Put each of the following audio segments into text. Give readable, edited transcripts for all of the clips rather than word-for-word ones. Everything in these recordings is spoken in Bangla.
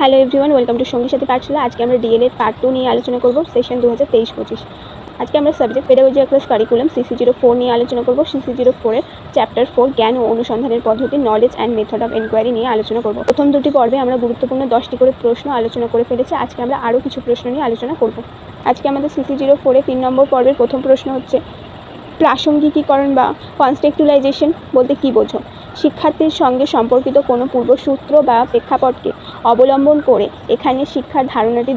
হ্যালো এভরিওয়ান, ওয়েলকাম টু সঙ্গী সাথী পাঠশালা। আজকে আমরা ডিএলএড পার্ট 2 নিয়ে আলোচনা করব, সেশন 2023-25। আজকে আমরা subject pedagogy across curriculum CC04 নিয়ে আলোচনা করব। CC04 এর চ্যাপ্টার 4 জ্ঞান ও অনুসন্ধানের পদ্ধতি, knowledge and method of enquiry নিয়ে আলোচনা করব। প্রথম দুটি পর্বে আমরা গুরুত্বপূর্ণ 10টি করে প্রশ্ন আলোচনা করে ফেলেছি। আজকে আমরা আরও কিছু প্রশ্ন নিয়ে আলোচনা করব। আজকে আমাদের CC04 এর 3 নম্বর পর্বের প্রথম প্রশ্ন হচ্ছে, প্রাসঙ্গিকীকরণ বা কনটেক্সচুয়ালাইজেশন বলতে কী বোঝো? শিক্ষার্থীর সঙ্গে সম্পর্কিত কোনো পূর্বসূত্র বা প্রেক্ষাপটকে অবলম্বন করে এখানে শিক্ষার ধারণাটি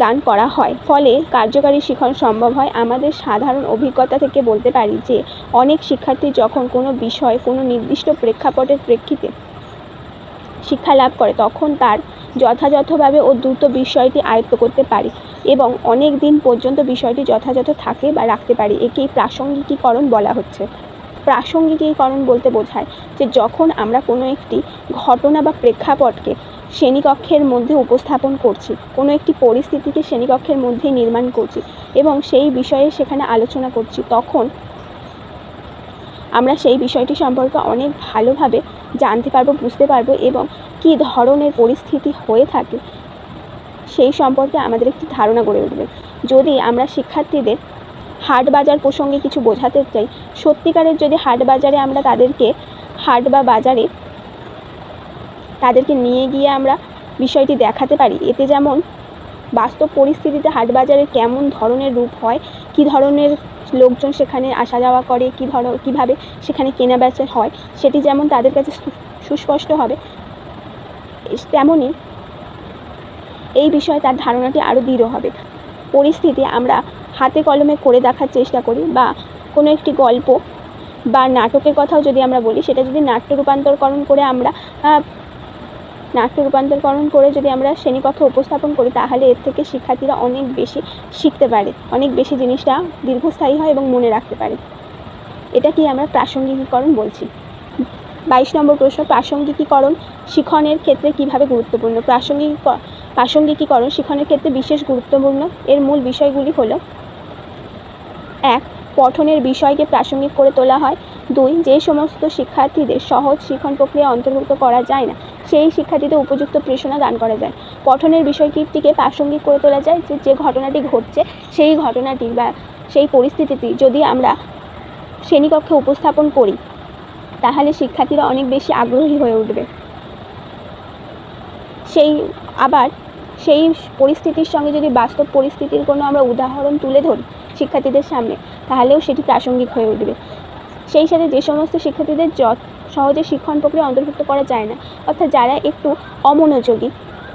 দান করা হয়, ফলে কার্যকারী শিখন সম্ভব হয়। আমাদের সাধারণ অভিজ্ঞতা থেকে বলতে পারি যে অনেক শিক্ষার্থী যখন কোনো বিষয় কোনো নির্দিষ্ট প্রেক্ষাপটের প্রেক্ষিতে শিক্ষা লাভ করে তখন তার যথাযথভাবে ও দ্রুত বিষয়টি আয়ত্ত করতে পারে এবং অনেক দিন পর্যন্ত বিষয়টি যথাযথ থাকে বা রাখতে পারে। একেই প্রাসঙ্গিকীকরণ বলা হচ্ছে। প্রাসঙ্গিকীকরণ বলতে বোঝায় যে যখন আমরা কোনো একটি ঘটনা বা প্রেক্ষাপটকে শ্রেণীকক্ষের মধ্যে উপস্থাপন করছি, কোনো একটি পরিস্থিতিকে শ্রেণীকক্ষের মধ্যেই নির্মাণ করছি এবং সেই বিষয়ে সেখানে আলোচনা করছি, তখন আমরা সেই বিষয়টি সম্পর্কে অনেক ভালোভাবে জানতে পারবো, বুঝতে পারবো এবং কী ধরনের পরিস্থিতি হয়ে থাকে সেই সম্পর্কে আমাদের একটি ধারণা গড়ে উঠবে। যদি আমরা শিক্ষার্থীদের হাট বাজার প্রসঙ্গে কিছু বোঝাতে চাই, সত্যিকারের যদি হাট বাজারে আমরা হাট বা বাজারে তাদেরকে নিয়ে গিয়ে আমরা বিষয়টি দেখাতে পারি, এতে যেমন বাস্তব পরিস্থিতিতে হাট বাজারে কেমন ধরনের রূপ হয়, কী ধরনের লোকজন সেখানে আসা যাওয়া করে, কীভাবে সেখানে কেনা বেচা হয়, সেটি যেমন তাদের কাছে সুস্পষ্ট হবে, তেমনই এই বিষয়ে তার ধারণাটি আরও দৃঢ় হবে। পরিস্থিতি আমরা হাতে কলমে করে দেখার চেষ্টা করি, বা কোনো একটি গল্প বা নাটকের কথাও যদি আমরা বলি, সেটা যদি নাট্য রূপান্তরকরণ করে যদি আমরা শ্রেণীকক্ষে উপস্থাপন করি, তাহলে এর থেকে শিক্ষার্থীরা অনেক বেশি শিখতে পারে, অনেক বেশি জিনিসটা দীর্ঘস্থায়ী হয় এবং মনে রাখতে পারে। এটা কি আমরা প্রাসঙ্গিকীকরণ বলছি। 22 নম্বর প্রশ্ন, প্রাসঙ্গিকীকরণ শিখনের ক্ষেত্রে কিভাবে গুরুত্বপূর্ণ? প্রাসঙ্গিকীকরণ শিখনের ক্ষেত্রে বিশেষ গুরুত্বপূর্ণ। এর মূল বিষয়গুলি হলো: 1. পঠনের বিষয়কে প্রাসঙ্গিক করে তোলা হয়। 2. যে সমস্ত শিক্ষার্থীদের সহজ শিখন প্রক্রিয়া অন্তর্ভুক্ত করা যায় না, সেই শিক্ষার্থীদের উপযুক্ত প্রেরণা দান করা যায়। পঠনের বিষয়টিকে প্রাসঙ্গিক করে তোলা যায় যে ঘটনাটি ঘটছে, সেই ঘটনাটি বা সেই পরিস্থিতিটি যদি আমরা শ্রেণীকক্ষে উপস্থাপন করি, তাহলে শিক্ষার্থীরা অনেক বেশি আগ্রহী হয়ে উঠবে। সেই পরিস্থিতির সঙ্গে যদি বাস্তব পরিস্থিতির কোনো আমরা উদাহরণ তুলে ধরি শিক্ষার্থীদের সামনে, তাহলেও সেটি প্রাসঙ্গিক হয়ে উঠবে। সেই সাথে যে সমস্ত শিক্ষার্থীদের সহজে শিক্ষণ প্রক্রিয়া অন্তর্ভুক্ত করা যায় না, অর্থাৎ যারা একটু অমনোযোগী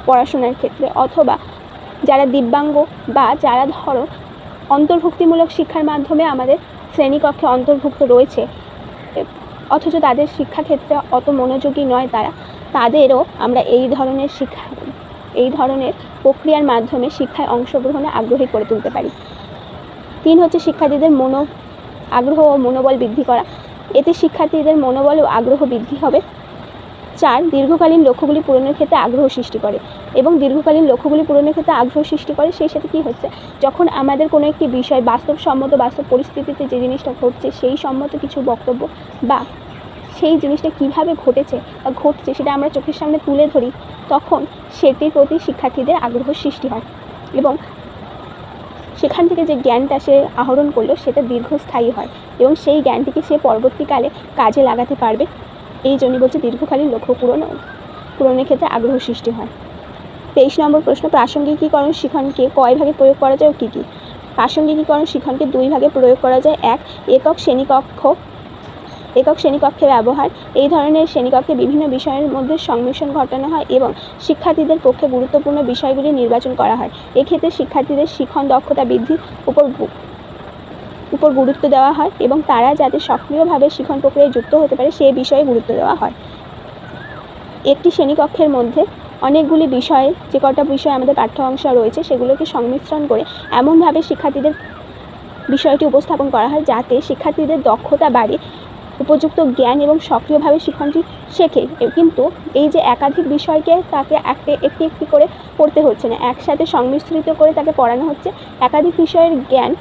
পড়াশোনার ক্ষেত্রে, অথবা যারা দিব্যাঙ্গ, বা যারা অন্তর্ভুক্তিমূলক শিক্ষার মাধ্যমে আমাদের শ্রেণীকক্ষে অন্তর্ভুক্ত রয়েছে অথচ তাদের শিক্ষাক্ষেত্রে অত মনোযোগী নয়, তাদেরও আমরা এই ধরনের প্রক্রিয়ার মাধ্যমে শিক্ষায় অংশগ্রহণে আগ্রহী করে তুলতে পারি। 3 হচ্ছে শিক্ষার্থীদের আগ্রহ ও মনোবল বৃদ্ধি করা। এতে শিক্ষার্থীদের মনোবল ও আগ্রহ বৃদ্ধি হবে। 4. দীর্ঘকালীন লক্ষ্যগুলি পূরণের ক্ষেত্রে আগ্রহ সৃষ্টি করে। এবং দীর্ঘকালীন লক্ষ্যগুলি পূরণের ক্ষেত্রে আগ্রহ সৃষ্টি করে, সেই সাথে কী হচ্ছে, যখন আমাদের কোনো একটি বিষয় বাস্তব পরিস্থিতিতে যে জিনিসটা ঘটছে, সেই সম্মত কিছু বক্তব্য বা সেই জিনিসটা কীভাবে ঘটেছে বা ঘটছে সেটা আমরা চোখের সামনে তুলে ধরি, তখন সেটির প্রতি শিক্ষার্থীদের আগ্রহ সৃষ্টি হয় এবং সেখান থেকে যে জ্ঞানটা সে আহরণ করলো সেটা দীর্ঘস্থায়ী হয় এবং সেই জ্ঞানটিকে সে পরবর্তীকালে কাজে লাগাতে পারবে। এই জন্যই বলছে দীর্ঘকালীন লক্ষ্য পূরণের ক্ষেত্রে আগ্রহ সৃষ্টি হয়। 23 নম্বর প্রশ্ন, প্রাসঙ্গিকীকরণ শিখনকে কয় ভাগে প্রয়োগ করা যায় ও কী কী? প্রাসঙ্গিকীকরণ শিখনকে 2 ভাগে প্রয়োগ করা যায়। 1. একক শ্রেণীকক্ষে ব্যবহার। এই ধরনের শ্রেণীকক্ষে বিভিন্ন বিষয়ের মধ্যে সংমিশ্রণ ঘটানো হয় এবং শিক্ষার্থীদের পক্ষে গুরুত্বপূর্ণ বিষয়গুলি নির্বাচন করা হয়। এক্ষেত্রে শিক্ষার্থীদের শিখন দক্ষতা বৃদ্ধির উপর গুরুত্ব দেওয়া হয় এবং তারা যাতে সক্রিয়ভাবে শিখন প্রক্রিয়ায় যুক্ত হতে পারে সেই বিষয়ে গুরুত্ব দেওয়া হয়। একটি শ্রেণীকক্ষের মধ্যে অনেকগুলি বিষয়, যে কটা বিষয় আমাদের পাঠ্য অংশ রয়েছে, সেগুলোকে সংমিশ্রণ করে এমনভাবে শিক্ষার্থীদের বিষয়টি উপস্থাপন করা হয় যাতে শিক্ষার্থীদের দক্ষতা বাড়ে, উপযুক্ত জ্ঞান এবং সক্রিয়ভাবে শিখনটি শেখে। কিন্তু এই যে একাধিক বিষয়কে তাকে একটি একটি করে পড়তে হচ্ছে না, একসাথে সংমিশ্রিত করে তাকে পড়ানো হচ্ছে। একাধিক বিষয়ের জ্ঞান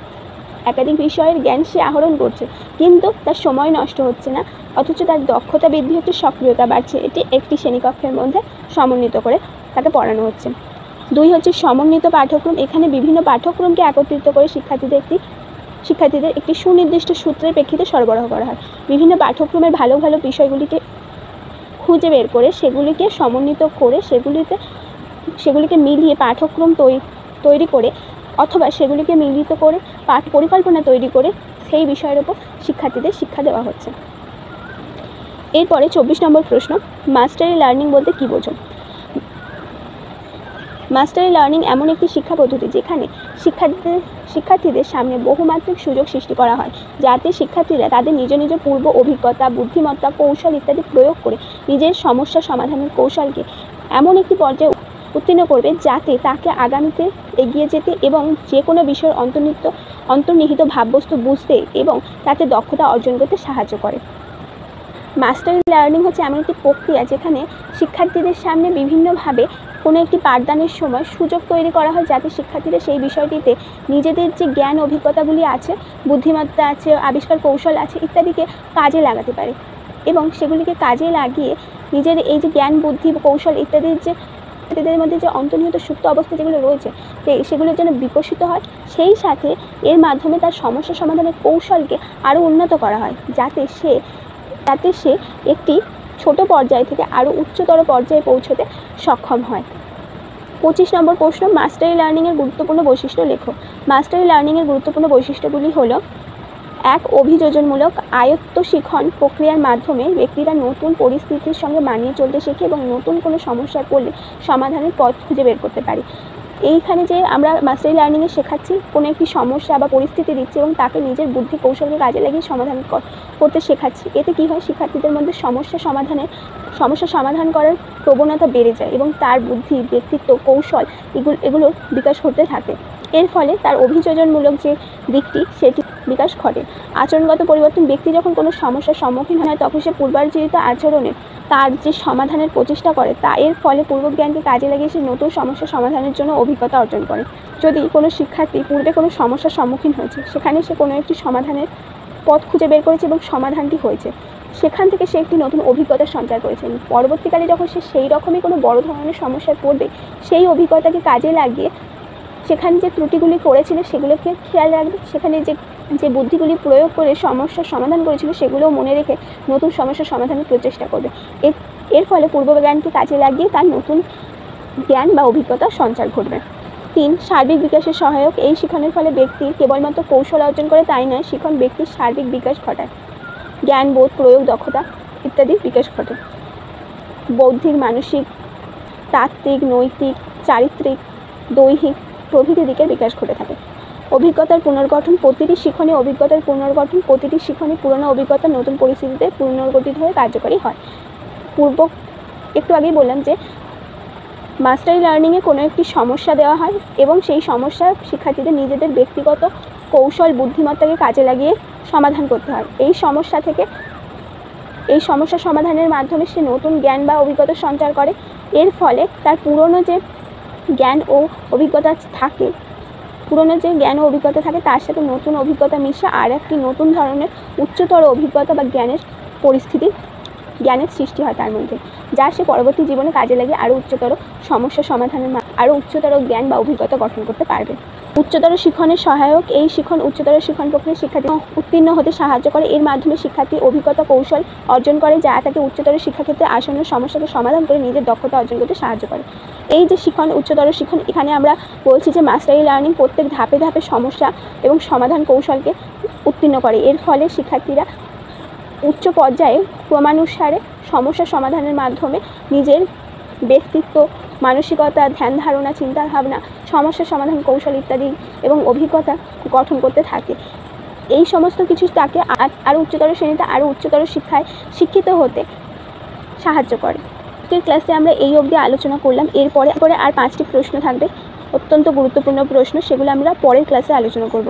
একাধিক বিষয়ের জ্ঞান সে আহরণ করছে, কিন্তু তার সময় নষ্ট হচ্ছে না, অথচ তার দক্ষতা বৃদ্ধি হচ্ছে, সক্রিয়তা বাড়ছে। এটি একটি শ্রেণীকক্ষের মধ্যে সমন্বিত করে তাকে পড়ানো হচ্ছে। 2 হচ্ছে সমন্বিত পাঠ্যক্রম। এখানে বিভিন্ন পাঠ্যক্রমকে একত্রিত করে শিক্ষার্থীদের একটি সুনির্দিষ্ট সূত্রের প্রেক্ষিতে সরবরাহ করা হয়। বিভিন্ন পাঠ্যক্রমের ভালো ভালো বিষয়গুলিকে খুঁজে বের করে সেগুলিকে সমন্বিত করে সেগুলিকে মিলিয়ে পাঠ্যক্রম তৈরি করে অথবা সেগুলিকে মিলিত করে পাঠ পরিকল্পনা তৈরি করে সেই বিষয়ের উপর শিক্ষার্থীদের শিক্ষা দেওয়া হচ্ছে। এরপরে 24 নম্বর প্রশ্ন, মাস্টারি লার্নিং বলতে কী বোঝো? মাস্টারি লার্নিং এমন একটি শিক্ষা পদ্ধতি যেখানে শিক্ষার্থীদের সামনে বহুমাত্রিক সুযোগ সৃষ্টি করা হয়, যাতে শিক্ষার্থীরা তাদের নিজ নিজ পূর্ব অভিজ্ঞতা, বুদ্ধিমত্তা, কৌশল ইত্যাদি প্রয়োগ করে নিজের সমস্যা সমাধানের কৌশলকে এমন একটি পর্যায়ে উত্তীর্ণ করবে যাতে তাকে আগামীতে এগিয়ে যেতে এবং যে কোনো বিষয়ের অন্তর্নিহিত ভাববস্তু বুঝতে এবং তাতে দক্ষতা অর্জন করতে সাহায্য করে। মাস্টারি লার্নিং হচ্ছে এমন একটি প্রক্রিয়া যেখানে শিক্ষার্থীদের সামনে বিভিন্নভাবে কোনো একটি পাঠদানের সময় সুযোগ তৈরি করা হয়, যাতে শিক্ষার্থীরা সেই বিষয়টিতে নিজেদের যে জ্ঞান অভিজ্ঞতাগুলি আছে, বুদ্ধিমত্তা আছে, আবিষ্কার কৌশল আছে ইত্যাদিকে কাজে লাগাতে পারে এবং সেগুলিকে কাজে লাগিয়ে নিজের এই যে জ্ঞান, বুদ্ধি, কৌশল ইত্যাদির মধ্যে যে অন্তর্নিহিত সুপ্ত অবস্থা যেগুলো রয়েছে সেগুলোর যেন বিকশিত হয়, সেই সাথে এর মাধ্যমে তার সমস্যা সমাধানের কৌশলকে আরও উন্নত করা হয়, যাতে সে একটি ছোট পর্যায় থেকে আরও উচ্চতর পর্যায়ে পৌঁছতে সক্ষম হয়। 25 নম্বর প্রশ্ন, মাস্টারি লার্নিংয়ের গুরুত্বপূর্ণ বৈশিষ্ট্য লেখো। মাস্টারি লার্নিংয়ের গুরুত্বপূর্ণ বৈশিষ্ট্যগুলি হলো: 1. অভিযোজনমূলক আয়ত্ত শিখন প্রক্রিয়ার মাধ্যমে ব্যক্তিরা নতুন পরিস্থিতির সঙ্গে মানিয়ে চলতে শেখে এবং নতুন কোনো সমস্যায় পড়লে সমাধানের পথ খুঁজে বের করতে পারে। এইখানে যে আমরা মাস্টারি লার্নিংয়ে শেখাচ্ছি, কোনো একটি সমস্যা বা পরিস্থিতি দিচ্ছি এবং তাকে নিজের বুদ্ধি কৌশলকে কাজে লাগিয়ে সমাধান করতে শেখাচ্ছি। এতে কী হয়, শিক্ষার্থীদের মধ্যে সমস্যা সমাধান করার প্রবণতা বেড়ে যায় এবং তার বুদ্ধি, ব্যক্তিত্ব, কৌশল এগুলোর বিকাশ হতে থাকে। এর ফলে তার অভিযোজনমূলক যে দিকটি সেটি বিকাশ ঘটে। আচরণগত পরিবর্তন: ব্যক্তি যখন কোনো সমস্যার সম্মুখীন হয় তখন সে পূর্বার্জিত আচরণে তার যে সমাধানের প্রচেষ্টা করে এর ফলে পূর্বজ্ঞানকে কাজে লাগিয়ে সে নতুন সমস্যা সমাধানের জন্য অভিজ্ঞতা অর্জন করে। যদি কোনো শিক্ষার্থী পূর্বে কোনো সমস্যার সম্মুখীন হয়েছে, সেখানে সে কোনো একটি সমাধানের পথ খুঁজে বের করেছে এবং সমাধানটি হয়েছে, সেখান থেকে সে একটি নতুন অভিজ্ঞতার সঞ্চার করেছে। পরবর্তীকালে যখন সে সেই রকমই কোনো বড় ধরনের সমস্যায় পড়বে, সেই অভিজ্ঞতাকে কাজে লাগিয়ে সেখানে যে ত্রুটিগুলি করেছিল সেগুলোকে খেয়াল রাখবে, সেখানে যে বুদ্ধিগুলি প্রয়োগ করে সমস্যার সমাধান করেছিল সেগুলোও মনে রেখে নতুন সমস্যার সমাধানের প্রচেষ্টা করবে। এর ফলে পূর্বজ্ঞানকে কাজে লাগিয়ে তার নতুন জ্ঞান বা অভিজ্ঞতা সঞ্চার ঘটবে। 3. সার্বিক বিকাশের সহায়ক: এই শিখনের ফলে ব্যক্তি কেবলমাত্র কৌশল অর্জন করে তাই নয়, শিখন ব্যক্তির সার্বিক বিকাশ ঘটায়। জ্ঞান, বোধ, প্রয়োগ, দক্ষতা ইত্যাদির বিকাশ ঘটে। বৌদ্ধিক, মানসিক, তাত্ত্বিক, নৈতিক, চারিত্রিক, দৈহিক প্রভৃতি দিকের বিকাশ ঘটে থাকে। অভিজ্ঞতার পুনর্গঠন: প্রতিটি শিখনে অভিজ্ঞতার পুনর্গঠন। প্রতিটি শিখনে পুরনো অভিজ্ঞতা নতুন পরিস্থিতিতে পুনর্গঠিত হয়ে কার্যকরী হয়। একটু আগেই বললাম যে মাস্টারি লার্নিংয়ে কোনো একটি সমস্যা দেওয়া হয় এবং সেই সমস্যা শিক্ষার্থীদের নিজেদের ব্যক্তিগত কৌশল, বুদ্ধিমত্তাকে কাজে লাগিয়ে সমাধান করতে হয়। এই সমস্যা সমাধানের মাধ্যমে সে নতুন জ্ঞান বা অভিজ্ঞতা সঞ্চার করে। এর ফলে তার পুরনো যে জ্ঞান ও অভিজ্ঞতা থাকে তার সাথে নতুন অভিজ্ঞতা মিশে আর একটি নতুন ধরনের উচ্চতর অভিজ্ঞতা বা জ্ঞানের সৃষ্টি হয় তার মধ্যে, যা সে পরবর্তী জীবনে কাজে লাগিয়ে আরও উচ্চতর সমস্যা সমাধানের আরও উচ্চতর জ্ঞান বা অভিজ্ঞতা গঠন করতে পারবে। উচ্চতর শিখনের সহায়ক: এই শিখন উচ্চতর শিখন প্রক্রিয়া শিক্ষার্থী উত্তীর্ণ হতে সাহায্য করে। এর মাধ্যমে শিক্ষার্থী অভিজ্ঞতা, কৌশল অর্জন করে যা তাকে উচ্চতর শিক্ষাক্ষেত্রে আসন্ন সমস্যাকে সমাধান করে নিজের দক্ষতা অর্জন করতে সাহায্য করে। এই যে শিখন, উচ্চতর শিখন, এখানে আমরা বলছি যে মাস্টারি লার্নিং প্রত্যেক ধাপে ধাপে সমস্যা এবং সমাধান কৌশলকে উত্তীর্ণ করে। এর ফলে শিক্ষার্থীরা উচ্চ পর্যায়ে ক্রমানুসারে সমস্যা সমাধানের মাধ্যমে নিজের ব্যক্তিত্ব, মানসিকতা, ধ্যান ধারণা, চিন্তাভাবনা, সমস্যা সমাধান কৌশল ইত্যাদি এবং অভিজ্ঞতা গঠন করতে থাকে। এই সমস্ত কিছু তাকে আরও উচ্চতর শ্রেণীতে আরও উচ্চতর শিক্ষায় শিক্ষিত হতে সাহায্য করে। আজকের ক্লাসে আমরা এই অবধি আলোচনা করলাম। এরপরে আর 5টি প্রশ্ন থাকবে, অত্যন্ত গুরুত্বপূর্ণ প্রশ্ন, সেগুলো আমরা পরের ক্লাসে আলোচনা করব।